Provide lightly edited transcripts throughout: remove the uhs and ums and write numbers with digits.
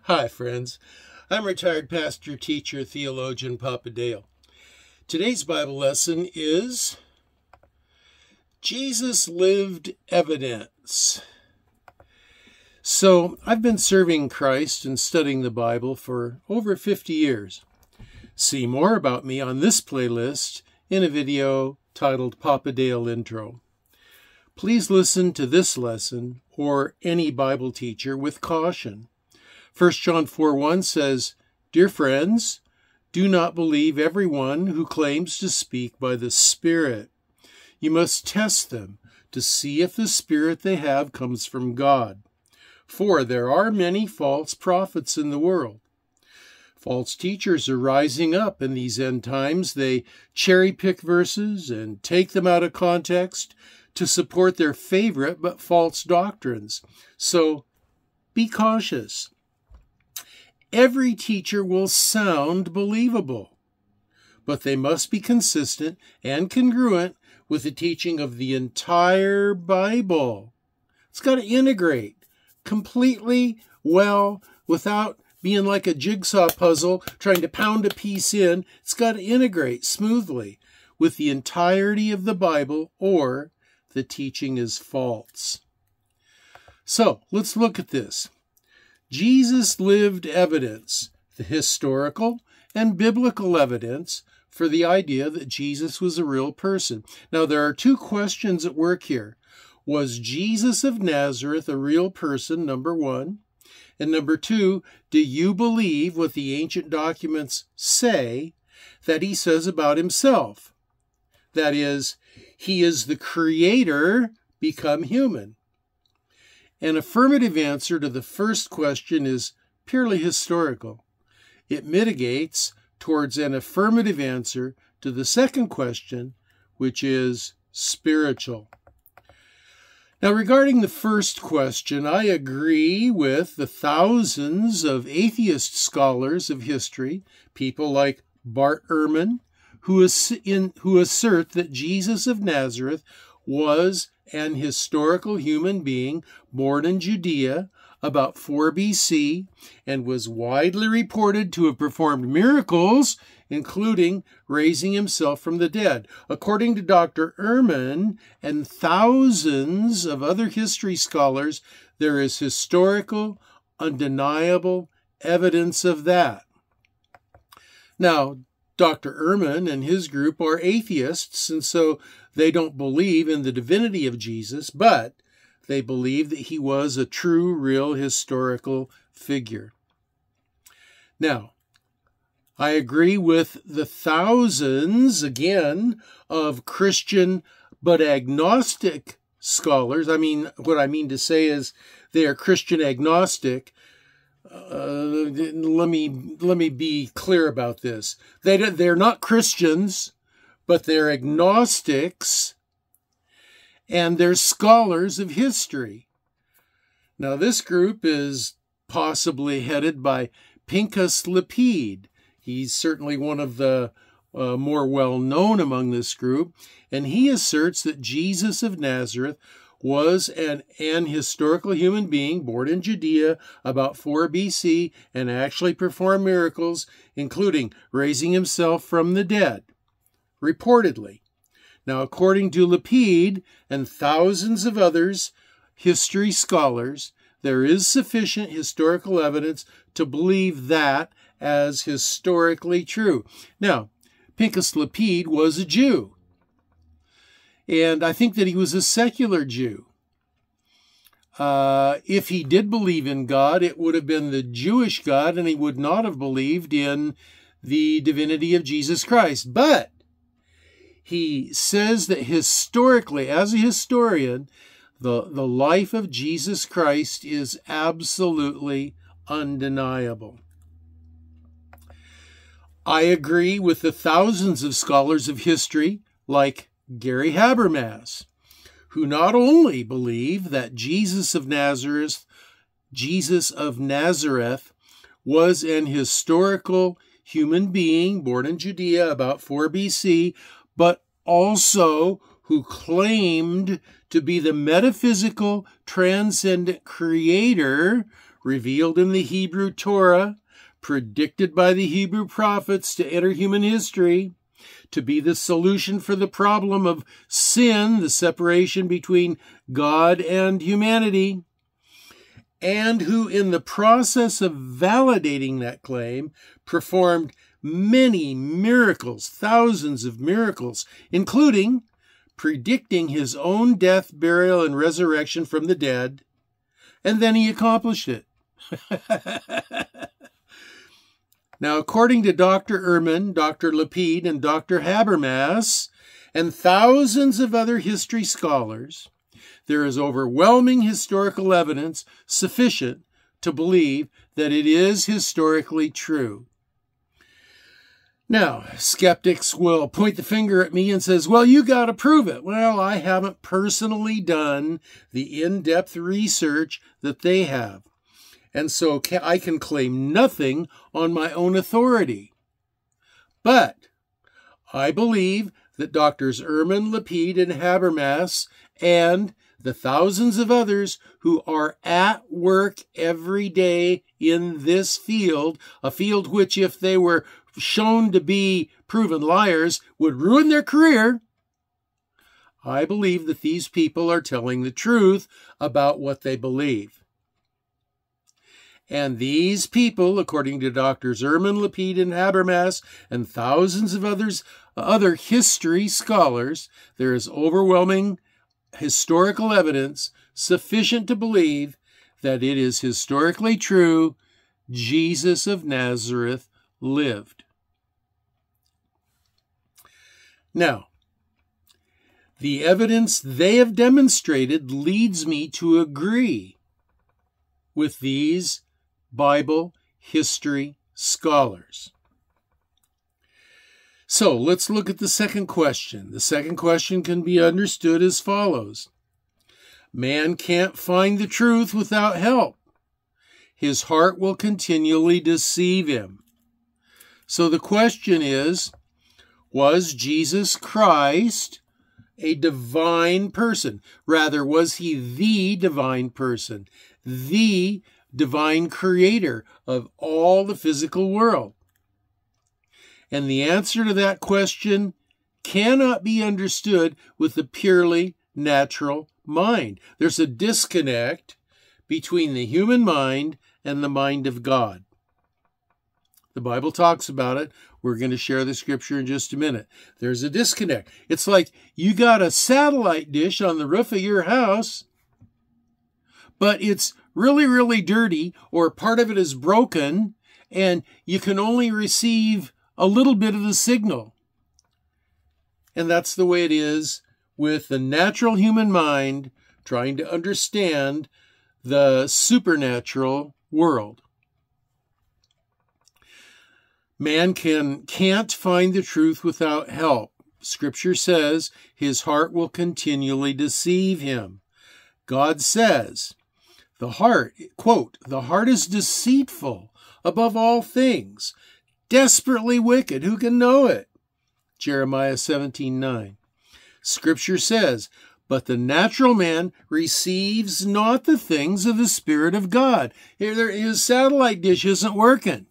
Hi, friends. I'm retired pastor, teacher, theologian Papa Dale. Today's Bible lesson is Jesus Lived Evidence. So, I've been serving Christ and studying the Bible for over 50 years. See more about me on this playlist in a video titled Papa Dale Intro. Please listen to this lesson or any Bible teacher with caution. 1 John 4:1 says, "Dear friends, do not believe everyone who claims to speak by the Spirit. You must test them to see if the Spirit they have comes from God. For there are many false prophets in the world." False teachers are rising up in these end times. They cherry-pick verses and take them out of context to support their favorite but false doctrines. So be cautious. Every teacher will sound believable, but they must be consistent and congruent with the teaching of the entire Bible. It's got to integrate completely well without being like a jigsaw puzzle trying to pound a piece in. It's got to integrate smoothly with the entirety of the Bible, or the teaching is false. So let's look at this. Jesus lived evidence, the historical and biblical evidence for the idea that Jesus was a real person. Now, there are two questions at work here. Was Jesus of Nazareth a real person, number one? And number two, do you believe what the ancient documents say that he says about himself? That is, he is the creator become human. An affirmative answer to the first question is purely historical. It mitigates towards an affirmative answer to the second question, which is spiritual. Now, regarding the first question, I agree with the thousands of atheist scholars of history, people like Bart Ehrman, who assert that Jesus of Nazareth was an historical human being born in Judea about 4 BC and was widely reported to have performed miracles, including raising himself from the dead. According to Dr. Ehrman and thousands of other history scholars, there is historical, undeniable evidence of that. Now, Dr. Ehrman and his group are atheists, and so they don't believe in the divinity of Jesus, but they believe that he was a true, real, historical figure. Now, I agree with the thousands, again, of Christian but agnostic scholars. What I mean to say is they are Christian agnostic. Let me be clear about this. They're not Christians, but they're agnostics, and they're scholars of history. Now, this group is possibly headed by Pinchas Lapid. He's certainly one of the more well-known among this group, and he asserts that Jesus of Nazareth was an historical human being born in Judea about 4 BC and actually performed miracles, including raising himself from the dead, reportedly. Now, according to Lapid and thousands of others, history scholars, there is sufficient historical evidence to believe that as historically true. Now, Pinchas Lapid was a Jew. And I think that he was a secular Jew. If he did believe in God, it would have been the Jewish God, and he would not have believed in the divinity of Jesus Christ. But he says that historically, as a historian, the life of Jesus Christ is absolutely undeniable. I agree with the thousands of scholars of history, like Gary Habermas, who not only believe that Jesus of Nazareth was an historical human being born in Judea about 4 BC, but also who claimed to be the metaphysical, transcendent creator revealed in the Hebrew Torah, predicted by the Hebrew prophets to enter human history, to be the solution for the problem of sin, the separation between God and humanity, and who, in the process of validating that claim, performed many miracles, thousands of miracles, including predicting his own death, burial, and resurrection from the dead, and then he accomplished it. Now, according to Dr. Ehrman, Dr. Lapid, and Dr. Habermas, and thousands of other history scholars, there is overwhelming historical evidence sufficient to believe that it is historically true. Now, skeptics will point the finger at me and says, well, you got to prove it. Well, I haven't personally done the in-depth research that they have. And so I can claim nothing on my own authority. But I believe that Drs. Ehrman, Lapid, and Habermas, and the thousands of others who are at work every day in this field, a field which, if they were shown to be proven liars, would ruin their career, I believe that these people are telling the truth about what they believe. And these people, according to Drs. Ehrman, Lapid, and Habermas, and thousands of other history scholars, there is overwhelming historical evidence sufficient to believe that it is historically true Jesus of Nazareth lived. Now, the evidence they have demonstrated leads me to agree with these Bible history scholars. So let's look at the second question. The second question can be understood as follows. Man can't find the truth without help. His heart will continually deceive him. So the question is, was Jesus Christ a divine person? Rather, was he the divine person, the divine creator of all the physical world? And the answer to that question cannot be understood with the purely natural mind. There's a disconnect between the human mind and the mind of God. The Bible talks about it. We're going to share the scripture in just a minute. There's a disconnect. It's like you got a satellite dish on the roof of your house, but it's really, really dirty, or part of it is broken, and you can only receive a little bit of the signal. And that's the way it is with the natural human mind trying to understand the supernatural world. Man can't find the truth without help. Scripture says his heart will continually deceive him. God says, the heart, quote, the heart is deceitful above all things, desperately wicked. Who can know it? Jeremiah 17:9. Scripture says, but the natural man receives not the things of the Spirit of God. His satellite dish isn't working.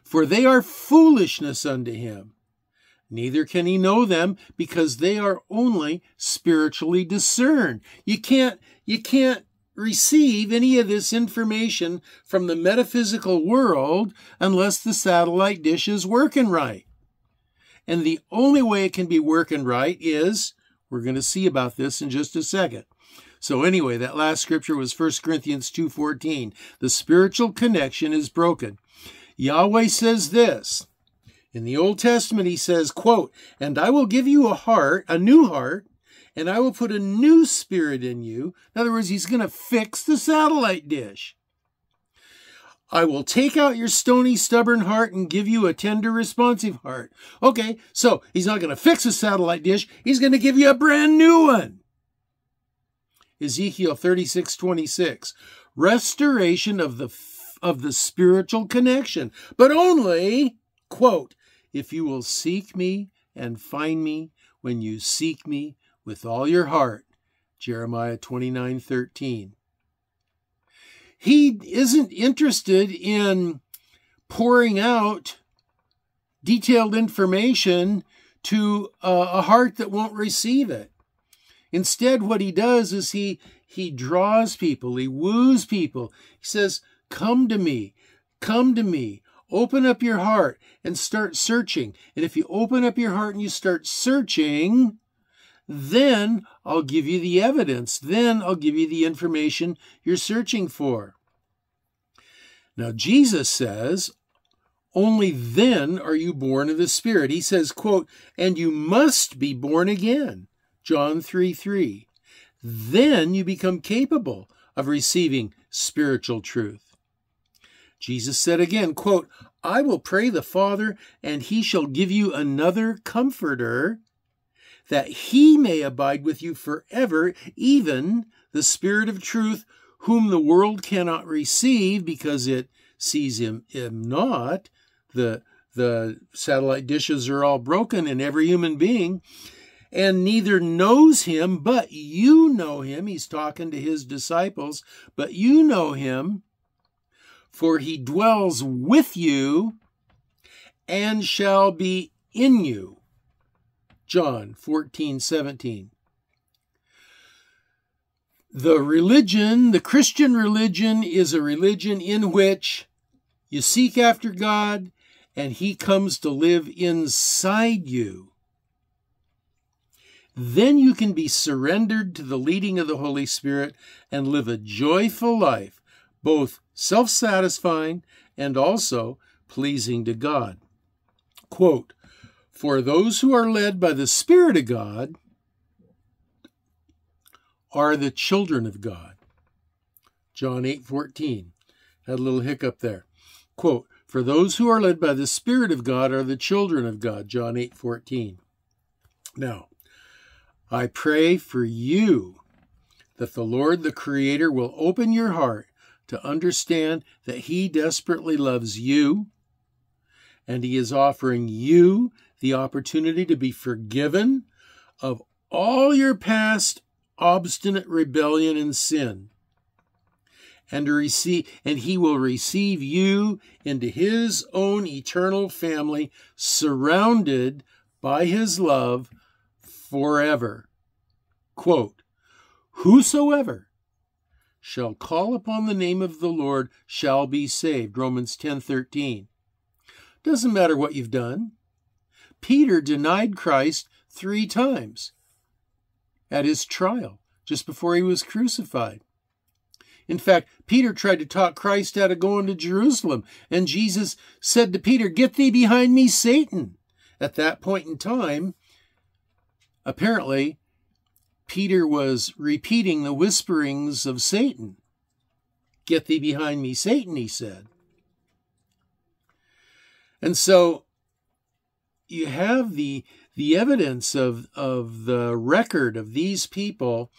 For they are foolishness unto him. Neither can he know them, because they are only spiritually discerned. You can't receive any of this information from the metaphysical world unless the satellite dish is working right. And the only way it can be working right is, we're going to see about this in just a second. So anyway, that last scripture was 1 Corinthians 2:14. The spiritual connection is broken. Yahweh says this. In the Old Testament, he says, quote, and I will give you a new heart, and I will put a new spirit in you. In other words, he's going to fix the satellite dish. I will take out your stony, stubborn heart and give you a tender, responsive heart. Okay, so he's not going to fix a satellite dish. He's going to give you a brand new one. Ezekiel 36:26. Restoration of the spiritual connection, but only, quote, if you will seek me and find me when you seek me with all your heart. Jeremiah 29:13. He isn't interested in pouring out detailed information to a heart that won't receive it. Instead, what he does is he draws people, he woos people. He says, come to me, open up your heart and start searching. And if you open up your heart and you start searching, then I'll give you the evidence. Then I'll give you the information you're searching for. Now, Jesus says, only then are you born of the Spirit. He says, quote, and you must be born again. John 3:3. Then you become capable of receiving spiritual truth. Jesus said again, quote, I will pray the Father, and he shall give you another comforter, that he may abide with you forever, even the Spirit of truth, whom the world cannot receive because it sees him not. The satellite dishes are all broken in every human being, and neither knows him, but you know him. He's talking to his disciples, but you know him, for he dwells with you and shall be in you. John 14:17. The Christian religion is a religion in which you seek after God and he comes to live inside you. Then you can be surrendered to the leading of the Holy Spirit and live a joyful life, both self-satisfying and also pleasing to God. Quote, for those who are led by the Spirit of God are the children of God. John 8:14. Had a little hiccup there. Quote, for those who are led by the Spirit of God are the children of God. John 8:14. Now, I pray for you that the Lord, the Creator, will open your heart to understand that he desperately loves you, and he is offering you the opportunity to be forgiven of all your past obstinate rebellion and sin, and he will receive you into his own eternal family, surrounded by his love forever. Quote, whosoever shall call upon the name of the Lord shall be saved. Romans 10:13. Doesn't matter what you've done. Peter denied Christ 3 times at his trial, just before he was crucified. In fact, Peter tried to talk Christ out of going to Jerusalem, and Jesus said to Peter, get thee behind me, Satan. At that point in time, apparently, Peter was repeating the whisperings of Satan. Get thee behind me, Satan, he said. And so you have the evidence of the record of these people,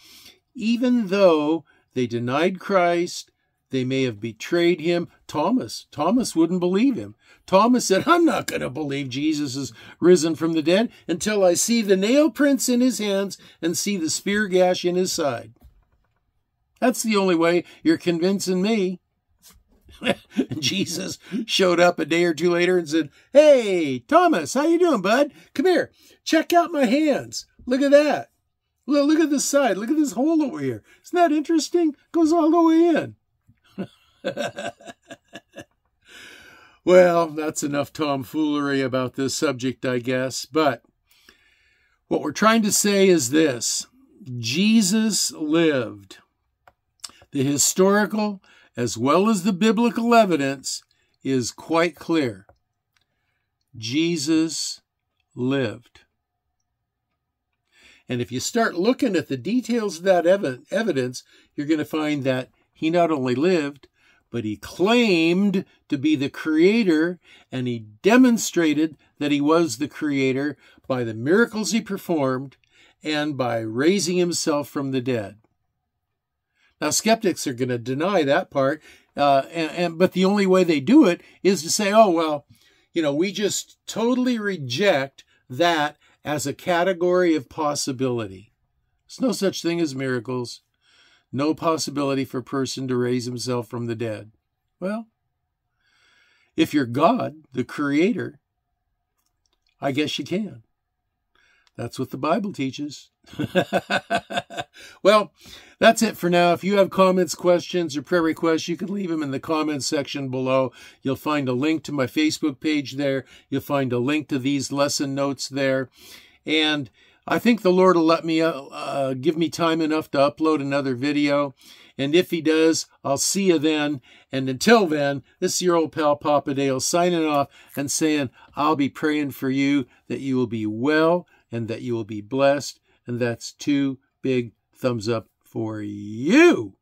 even though they denied Christ, they may have betrayed him. Thomas wouldn't believe him. Thomas said, I'm not going to believe Jesus is risen from the dead until I see the nail prints in his hands and see the spear gash in his side. That's the only way you're convincing me. Jesus showed up a day or two later and said, hey, Thomas, how you doing, bud? Come here. Check out my hands. Look at that. Look at this side. Look at this hole over here. Isn't that interesting? Goes all the way in. Well, that's enough tomfoolery about this subject, I guess. But what we're trying to say is this. Jesus lived. The historical as well as the biblical evidence is quite clear. Jesus lived. And if you start looking at the details of that evidence, you're going to find that he not only lived, but he claimed to be the creator, and he demonstrated that he was the creator by the miracles he performed and by raising himself from the dead. Now, skeptics are going to deny that part, but the only way they do it is to say, oh, well, we just totally reject that as a category of possibility. There's no such thing as miracles. no possibility for a person to raise himself from the dead. Well, if you're God, the Creator, I guess you can. That's what the Bible teaches. Well, that's it for now. If you have comments, questions, or prayer requests, you can leave them in the comments section below. You'll find a link to my Facebook page there. You'll find a link to these lesson notes there. And I think the Lord will let me give me time enough to upload another video. And if He does, I'll see you then. And until then, this is your old pal Papa Dale signing off and saying, I'll be praying for you that you will be well and that you will be blessed. And that's 2 big thumbs up for you.